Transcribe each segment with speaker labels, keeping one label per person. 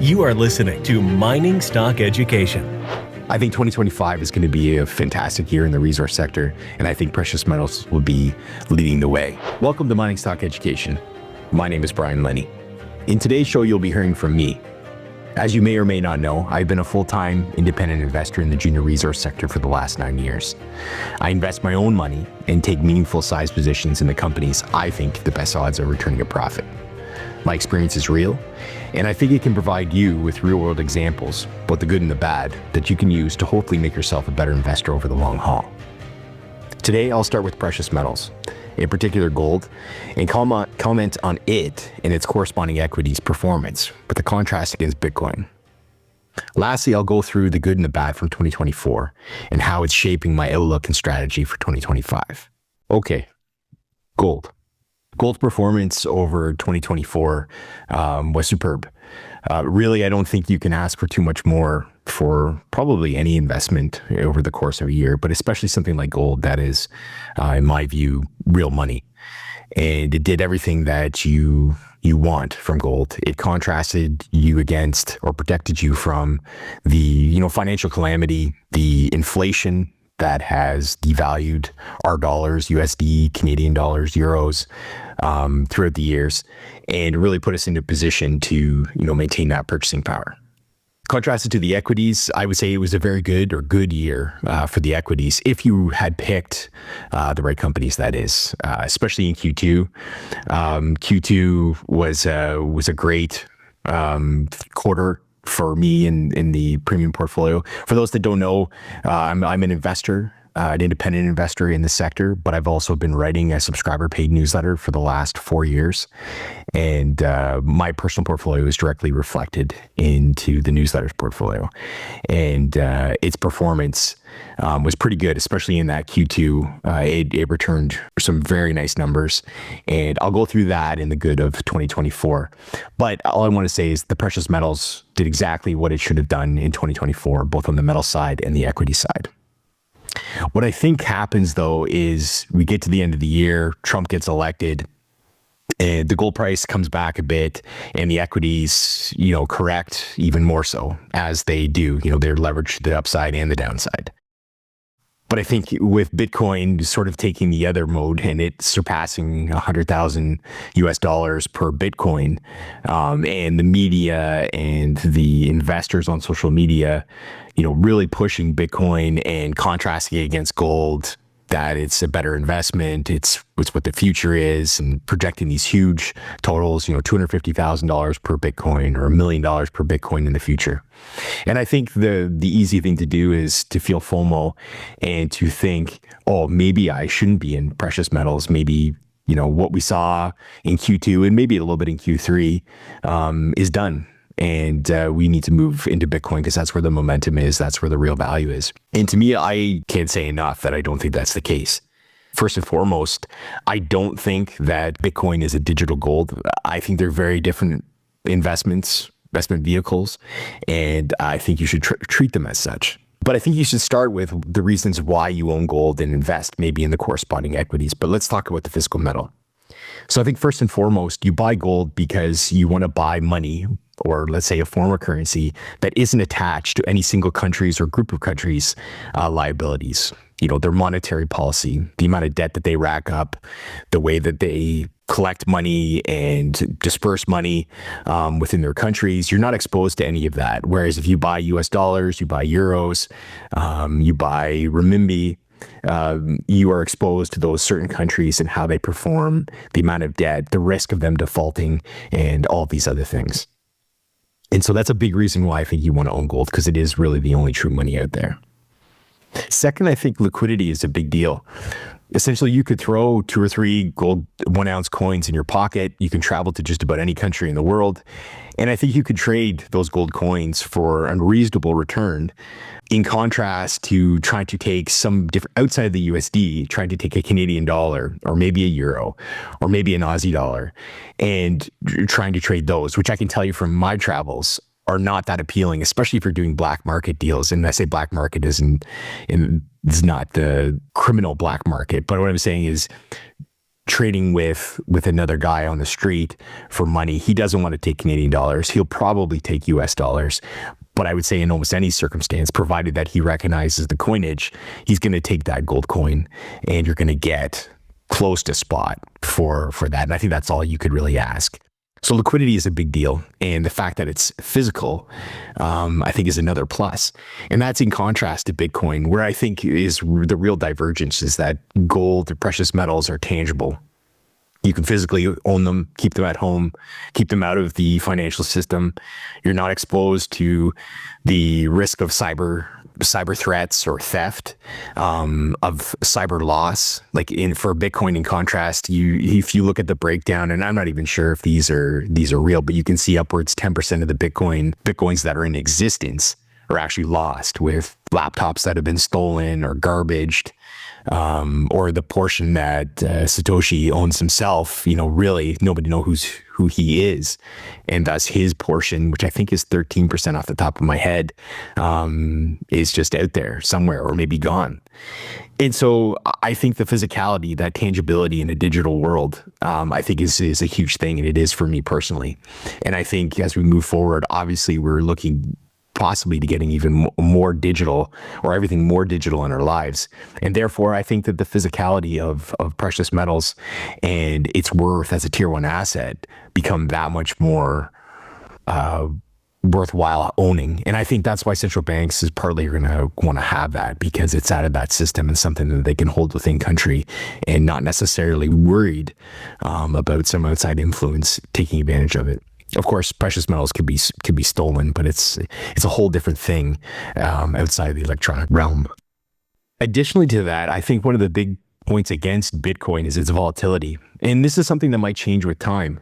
Speaker 1: You are listening to Mining Stock Education.
Speaker 2: I think 2025 is going to be a fantastic year in the resource sector, and I think precious metals will be leading the way. Welcome to Mining Stock Education. My name is Brian Leni. In today's show, you'll be hearing from me. As you may or may not know, I've been a full-time independent investor in the junior resource sector for the last 9 years. I invest my own money and take meaningful size positions in the companies I think the best odds of returning a profit. My experience is real, and I think it can provide you with real-world examples, both the good and the bad, that you can use to hopefully make yourself a better investor over the long haul. Today, I'll start with precious metals, in particular gold, and comment on it and its corresponding equities performance, with the contrast against Bitcoin. Lastly, I'll go through the good and the bad from 2024 and how it's shaping my outlook and strategy for 2025. Okay, gold. Gold's performance over 2024 was superb. Really, I don't think you can ask for too much more for probably any investment over the course of a year, but especially something like gold that is, in my view, real money. And it did everything that you want from gold. It contrasted you against or protected you from the financial calamity, the inflation that has devalued our dollars, USD, Canadian dollars, euros, throughout the years, and really put us into a position to, maintain that purchasing power. Contrasted to the equities, I would say it was a very good year for the equities if you had picked the right companies, that is, especially in Q2. Q2 was a great quarter for me in the premium portfolio. For those that don't know, I'm an investor, an independent investor in the sector, but I've also been writing a subscriber paid newsletter for the last 4 years. And my personal portfolio is directly reflected into the newsletter's portfolio. And its performance was pretty good, especially in that Q2. It returned some very nice numbers. And I'll go through that in the good of 2024. But all I want to say is the precious metals did exactly what it should have done in 2024, both on the metal side and the equity side. What I think happens, though, is we get to the end of the year, Trump gets elected, and the gold price comes back a bit, and the equities, correct even more so, as they do. They're leveraged to the upside and the downside. But I think with Bitcoin sort of taking the other mode and it surpassing $100,000 per Bitcoin, and the media and the investors on social media, really pushing Bitcoin and contrasting it against gold, that it's a better investment, it's what the future is, and projecting these huge totals, $250,000 per Bitcoin or $1 million per Bitcoin in the future. And I think the easy thing to do is to feel FOMO and to think, oh, maybe I shouldn't be in precious metals. Maybe, what we saw in Q2 and maybe a little bit in Q3 is done. And we need to move into Bitcoin because that's where the momentum is. That's where the real value is. And to me, I can't say enough that I don't think that's the case. First and foremost, I don't think that Bitcoin is a digital gold. I think they're very different investment vehicles, and I think you should treat them as such. But I think you should start with the reasons why you own gold and invest maybe in the corresponding equities. But let's talk about the physical metal. So I think first and foremost, you buy gold because you want to buy money, or let's say a form of currency that isn't attached to any single country's or group of countries' liabilities. Their monetary policy, the amount of debt that they rack up, the way that they collect money and disperse money within their countries. You're not exposed to any of that. Whereas if you buy US dollars, you buy euros, you buy renminbi, you are exposed to those certain countries and how they perform, the amount of debt, the risk of them defaulting, and all these other things. And so that's a big reason why I think you want to own gold, because it is really the only true money out there. Second, I think liquidity is a big deal. Essentially, you could throw 2 or 3 gold 1 ounce coins in your pocket. You can travel to just about any country in the world. And I think you could trade those gold coins for a reasonable return, in contrast to trying to take some different, outside of the USD, trying to take a Canadian dollar or maybe a euro or maybe an Aussie dollar and trying to trade those, which I can tell you from my travels are not that appealing, especially if you're doing black market deals. And I say black market is not the criminal black market, but what I'm saying is trading with another guy on the street for money, he doesn't want to take Canadian dollars. He'll probably take US dollars. But I would say in almost any circumstance, provided that he recognizes the coinage, he's going to take that gold coin, and you're going to get close to spot for that. And I think that's all you could really ask. So liquidity is a big deal. And the fact that it's physical, I think is another plus. And that's in contrast to Bitcoin, where I think is the real divergence is that gold or precious metals are tangible. You can physically own them, keep them at home, keep them out of the financial system. You're not exposed to the risk of cyber threats or theft, of cyber loss. Like for Bitcoin, in contrast, if you look at the breakdown, and I'm not even sure if these are real, but you can see upwards 10% of the Bitcoins that are in existence are actually lost, with laptops that have been stolen or garbaged. Or the portion that Satoshi owns himself, really nobody knows who he is. And thus his portion, which I think is 13% off the top of my head, is just out there somewhere or maybe gone. And so I think the physicality, that tangibility in a digital world, I think is a huge thing. And it is for me personally. And I think as we move forward, obviously we're looking possibly to getting even more digital, or everything more digital in our lives. And therefore, I think that the physicality of precious metals and its worth as a tier one asset become that much more worthwhile owning. And I think that's why central banks is partly going to want to have that, because it's out of that system and something that they can hold within country and not necessarily worried about some outside influence taking advantage of it. Of course, precious metals could be stolen, but it's a whole different thing outside of the electronic realm. Additionally to that, I think one of the big points against Bitcoin is its volatility. And this is something that might change with time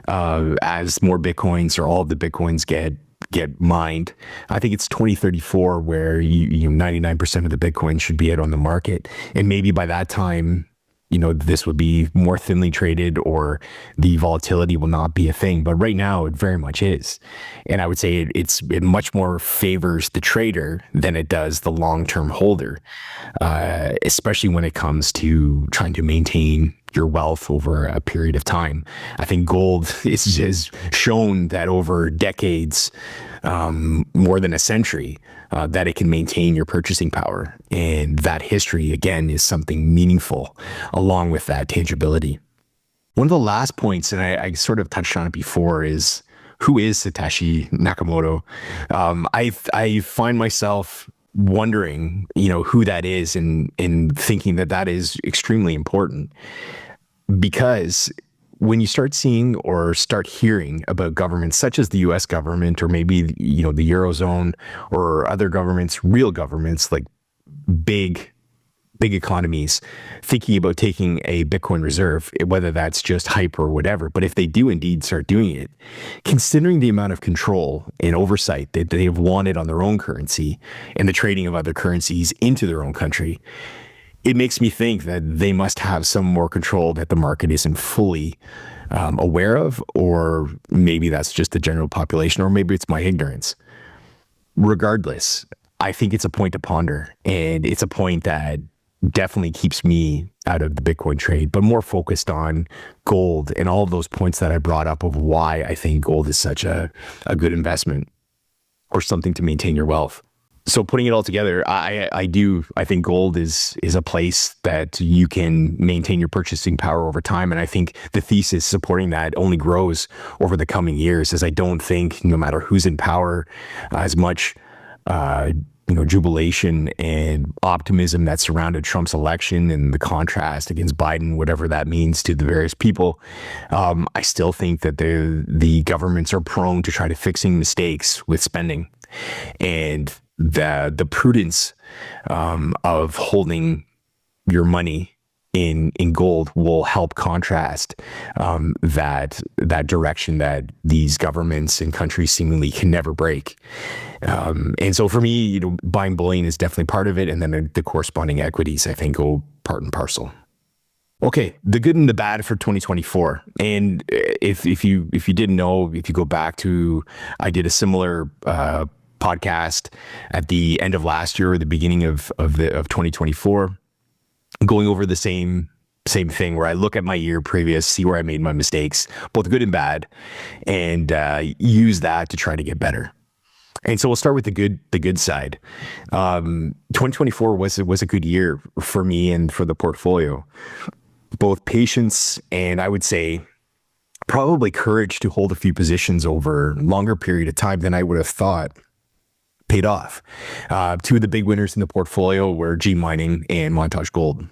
Speaker 2: as more Bitcoins or all of the Bitcoins get mined. I think it's 2034 where 99% of the Bitcoin should be out on the market. And maybe by that time, this would be more thinly traded, or the volatility will not be a thing. But right now, it very much is. And I would say it much more favors the trader than it does the long-term holder, especially when it comes to trying to maintain your wealth over a period of time. I think gold has shown that over decades, more than a century, that it can maintain your purchasing power. And that history, again, is something meaningful along with that tangibility. One of the last points, and I sort of touched on it before, is who is Satoshi Nakamoto? I find myself wondering, who that is, and thinking that is extremely important, because when you start seeing or start hearing about governments such as the US government, or maybe, the Eurozone, or other governments, real governments, like big economies, thinking about taking a Bitcoin reserve, whether that's just hype or whatever, but if they do indeed start doing it, considering the amount of control and oversight that they have wanted on their own currency and the trading of other currencies into their own country, it makes me think that they must have some more control that the market isn't fully aware of, or maybe that's just the general population, or maybe it's my ignorance. Regardless, I think it's a point to ponder, and it's a point that definitely keeps me out of the Bitcoin trade, but more focused on gold and all of those points that I brought up of why I think gold is such a good investment, or something to maintain your wealth. So putting it all together, I think gold is a place that you can maintain your purchasing power over time. And I think the thesis supporting that only grows over the coming years, as I don't think, no matter who's in power, as much jubilation and optimism that surrounded Trump's election and the contrast against Biden, whatever that means to the various people. I still think that the governments are prone to try to fixing mistakes with spending, and the prudence of holding your money in gold will help contrast that direction that these governments and countries seemingly can never break. And so for me, buying bullion is definitely part of it, and then the corresponding equities, I think, go part and parcel. Okay, the good and the bad for 2024. And if you didn't know, if you go back to, I did a similar podcast at the end of last year or the beginning of 2024, going over the same same thing where I look at my year previous, see where I made my mistakes, both good and bad, and use that to try to get better. And so we'll start with the good side. 2024 was a good year for me and for the portfolio. Both patience and, I would say, probably courage to hold a few positions over a longer period of time than I would have thought paid off. Two of the big winners in the portfolio were G Mining and Montage Gold.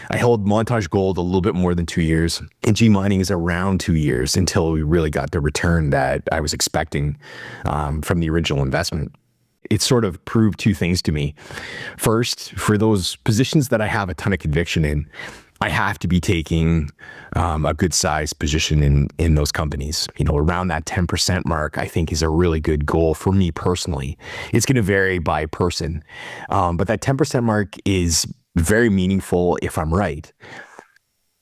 Speaker 2: I held Montage Gold a little bit more than 2 years, and G Mining is around 2 years until we really got the return that I was expecting from the original investment. It sort of proved two things to me. First, for those positions that I have a ton of conviction in, I have to be taking a good size position in those companies. Around that 10% mark, I think is a really good goal for me personally. It's going to vary by person, but that 10% mark is very meaningful if I'm right.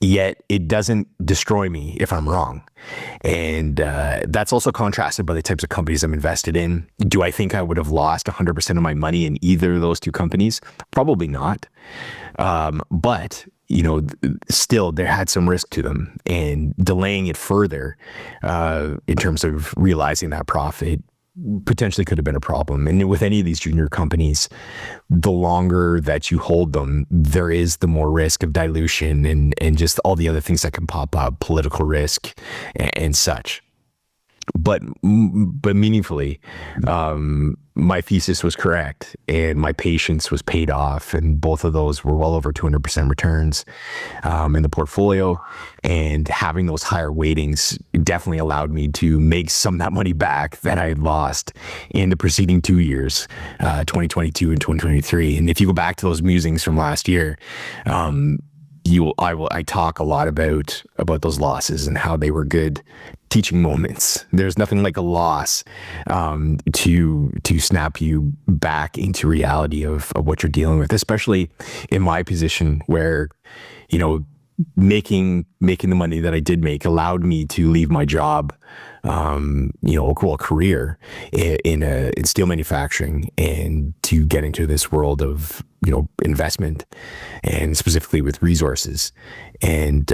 Speaker 2: Yet it doesn't destroy me if I'm wrong. And that's also contrasted by the types of companies I'm invested in. Do I think I would have lost 100% of my money in either of those two companies? Probably not. But still there had some risk to them, and delaying it further in terms of realizing that profit potentially could have been a problem. And with any of these junior companies, the longer that you hold them, there is the more risk of dilution and just all the other things that can pop up, political risk and such. But meaningfully, my thesis was correct and my patience was paid off. And both of those were well over 200% returns in the portfolio. And having those higher weightings definitely allowed me to make some of that money back that I had lost in the preceding 2 years, 2022 and 2023. And if you go back to those musings from last year, I talk a lot about those losses and how they were good teaching moments. There's nothing like a loss to snap you back into reality of what you're dealing with, especially in my position where, making the money that I did make allowed me to leave my job, a career in steel manufacturing and to get into this world of, investment and specifically with resources. And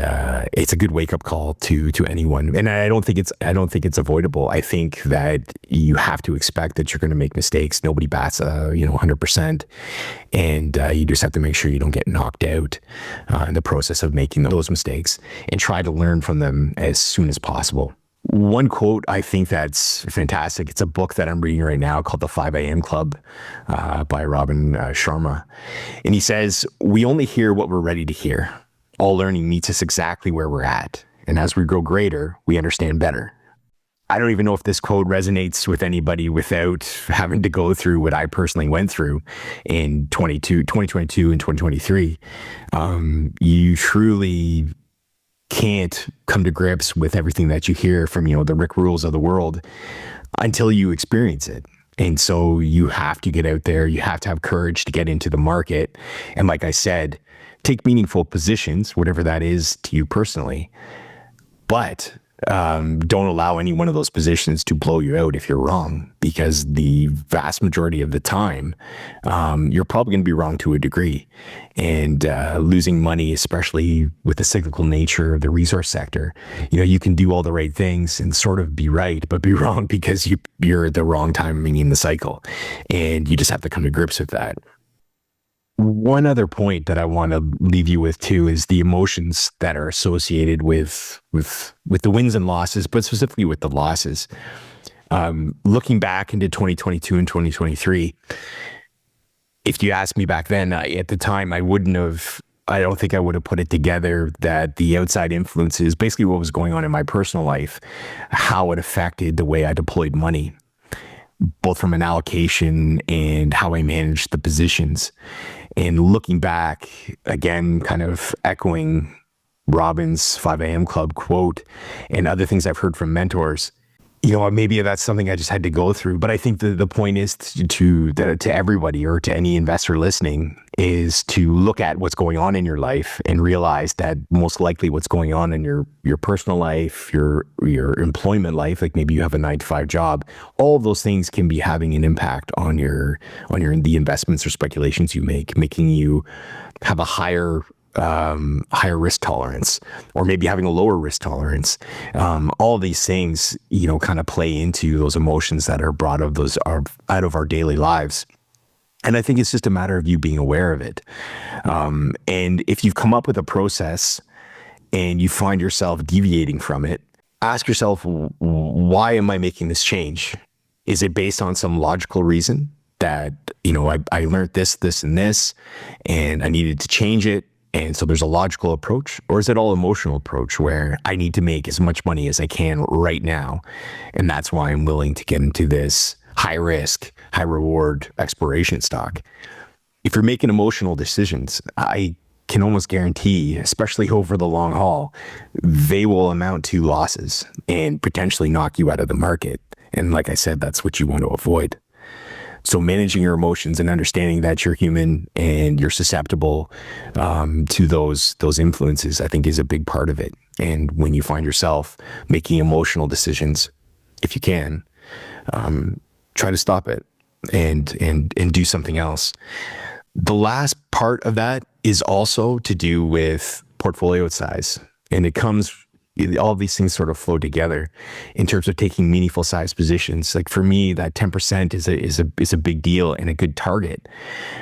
Speaker 2: it's a good wake up call to anyone. And I don't think it's avoidable. I think that you have to expect that you're going to make mistakes. Nobody bats 100%. And you just have to make sure you don't get knocked out in the process of making those mistakes, and try to learn from them as soon as possible. One quote I think that's fantastic. It's a book that I'm reading right now called The 5 a.m. Club by Robin Sharma. And he says, "We only hear what we're ready to hear. All learning meets us exactly where we're at. And as we grow greater, we understand better." I don't even know if this quote resonates with anybody without having to go through what I personally went through in 2022 and 2023. You truly can't come to grips with everything that you hear from, the Rick Rules of the world until you experience it. And so you have to get out there. You have to have courage to get into the market. And like I said, take meaningful positions, whatever that is to you personally. But don't allow any one of those positions to blow you out if you're wrong, because the vast majority of the time, you're probably going to be wrong to a degree. And losing money, especially with the cyclical nature of the resource sector, you can do all the right things and sort of be right, but be wrong because you're at the wrong timing in the cycle. And you just have to come to grips with that. One other point that I want to leave you with too is the emotions that are associated with the wins and losses, but specifically with the losses. Looking back into 2022 and 2023, if you asked me back then, at the time, I don't think I would have put it together that the outside influences, basically what was going on in my personal life, how it affected the way I deployed money, both from an allocation and how I managed the positions. And looking back, again, kind of echoing Robin's 5 a.m. Club quote and other things I've heard from mentors, maybe that's something I just had to go through. But I think the point is to everybody, or to any investor listening, is to look at what's going on in your life and realize that most likely what's going on in your personal life, your employment life, like maybe you have a 9-to-5 job, all of those things can be having an impact on the investments or speculations you make, making you have a higher higher risk tolerance, or maybe having a lower risk tolerance. All these things, kind of play into those emotions that are brought out of our daily lives. And I think it's just a matter of you being aware of it. And if you've come up with a process and you find yourself deviating from it, ask yourself, why am I making this change? Is it based on some logical reason that, I learned this, and this, and I needed to change it? And so there's a logical approach, or is it all emotional approach where I need to make as much money as I can right now? And that's why I'm willing to get into this high risk, high reward exploration stock. If you're making emotional decisions, I can almost guarantee, especially over the long haul, they will amount to losses and potentially knock you out of the market. And like I said, that's what you want to avoid. So managing your emotions and understanding that you're human and you're susceptible to those influences, I think, is a big part of it. And when you find yourself making emotional decisions, if you can, try to stop it and do something else. The last part of that is also to do with portfolio size. And all these things sort of flow together in terms of taking meaningful size positions. Like for me, that 10% is a big deal and a good target.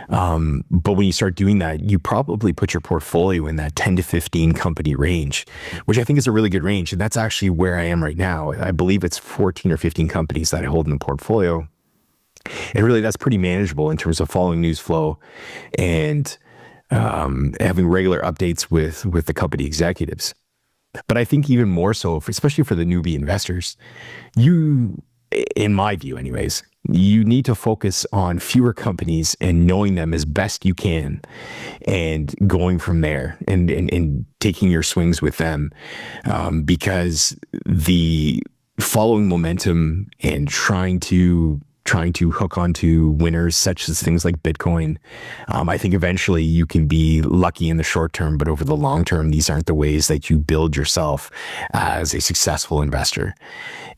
Speaker 2: But when you start doing that, you probably put your portfolio in that 10 to 15 company range, which I think is a really good range. And that's actually where I am right now. I believe it's 14 or 15 companies that I hold in the portfolio. And really, that's pretty manageable in terms of following news flow and having regular updates with the company executives. But I think even more so, especially for the newbie investors, in my view anyways, you need to focus on fewer companies and knowing them as best you can and going from there and taking your swings with them, because the following momentum and trying to hook onto winners such as things like Bitcoin, I think eventually you can be lucky in the short term, but over the long term, these aren't the ways that you build yourself as a successful investor.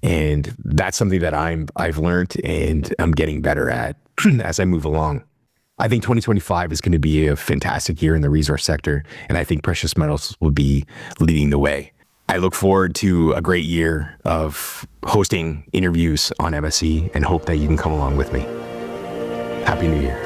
Speaker 2: And that's something that I've learned and I'm getting better at as I move along. I think 2025 is going to be a fantastic year in the resource sector, and I think precious metals will be leading the way. I look forward to a great year of hosting interviews on MSE and hope that you can come along with me. Happy New Year.